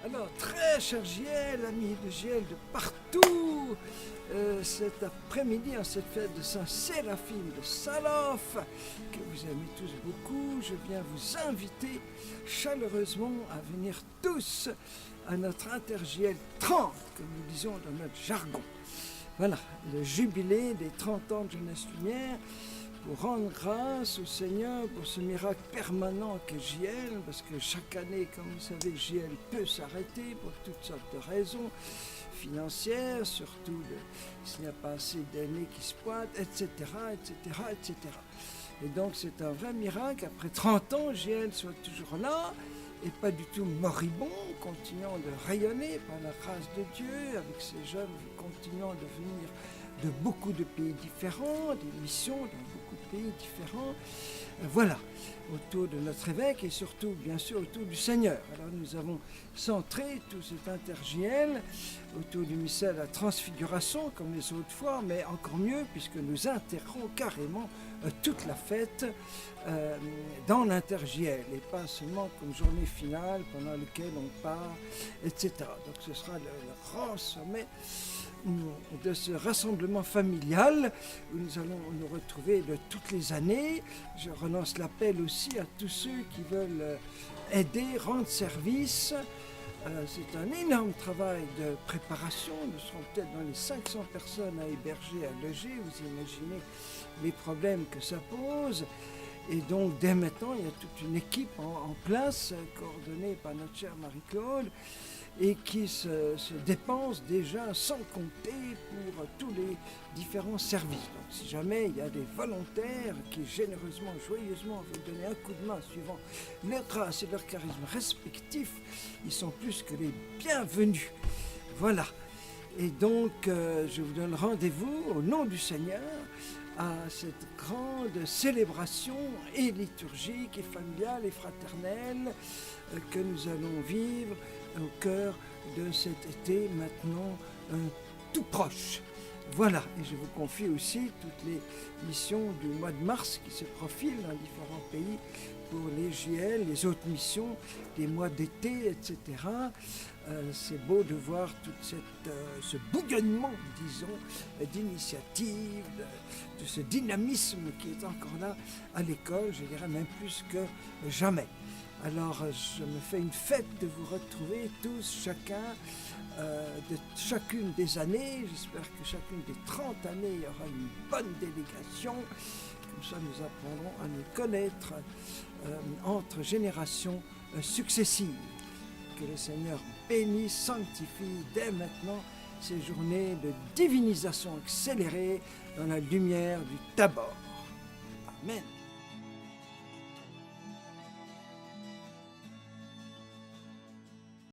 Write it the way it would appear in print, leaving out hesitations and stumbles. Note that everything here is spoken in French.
Alors, très cher Giel, amis de Giel de partout, cet après-midi, en cette fête de Saint-Séraphime de Salof, que vous aimez tous beaucoup, je viens vous inviter chaleureusement à venir tous à notre Intergiel 30, comme nous disons dans notre jargon. Voilà, le jubilé des 30 ans de Jeunesse Lumière, pour rendre grâce au Seigneur pour ce miracle permanent qu'est JL, parce que chaque année, comme vous savez, JL peut s'arrêter pour toutes sortes de raisons financières, surtout s'il n'y a pas assez d'années qui se pointent, etc., etc., etc. Et donc c'est un vrai miracle, après 30 ans, JL soit toujours là, et pas du tout moribond, continuant de rayonner par la grâce de Dieu, avec ces jeunes continuant de venir de beaucoup de pays différents, des missions dans beaucoup de pays différents, voilà, autour de notre évêque et surtout, bien sûr, autour du Seigneur. Alors nous avons centré tout cet intergiel autour du mystère de la transfiguration, comme les autres fois, mais encore mieux, puisque nous intégrons carrément toute la fête dans l'intergiel, et pas seulement comme journée finale pendant laquelle on part, etc. Donc ce sera le grand sommet de ce rassemblement familial où nous allons nous retrouver de toutes les années. Je relance l'appel aussi à tous ceux qui veulent aider, rendre service. C'est un énorme travail de préparation. Nous serons peut-être dans les 500 personnes à héberger, à loger. Vous imaginez les problèmes que ça pose. Et donc, dès maintenant, il y a toute une équipe en place, coordonnée par notre chère Marie-Claude, et qui se dépense déjà sans compter pour tous les différents services. Donc si jamais il y a des volontaires qui généreusement, joyeusement veulent donner un coup de main suivant leur grâce et leur charisme respectifs, ils sont plus que les bienvenus. Voilà. Et donc je vous donne rendez-vous au nom du Seigneur à cette grande célébration et liturgique et familiale et fraternelle que nous allons vivre au cœur de cet été maintenant tout proche. Voilà, et je vous confie aussi toutes les missions du mois de mars qui se profilent dans différents pays pour les JL, les autres missions, des mois d'été, etc. C'est beau de voir tout ce bouillonnement, disons, d'initiatives, de ce dynamisme qui est encore là à l'école, je dirais même plus que jamais. Alors je me fais une fête de vous retrouver tous, chacun, de chacune des années. J'espère que chacune des 30 années, il y aura une bonne délégation. Comme ça, nous apprendrons à nous connaître entre générations successives. Que le Seigneur bénisse, sanctifie dès maintenant ces journées de divinisation accélérée dans la lumière du Tabor. Amen.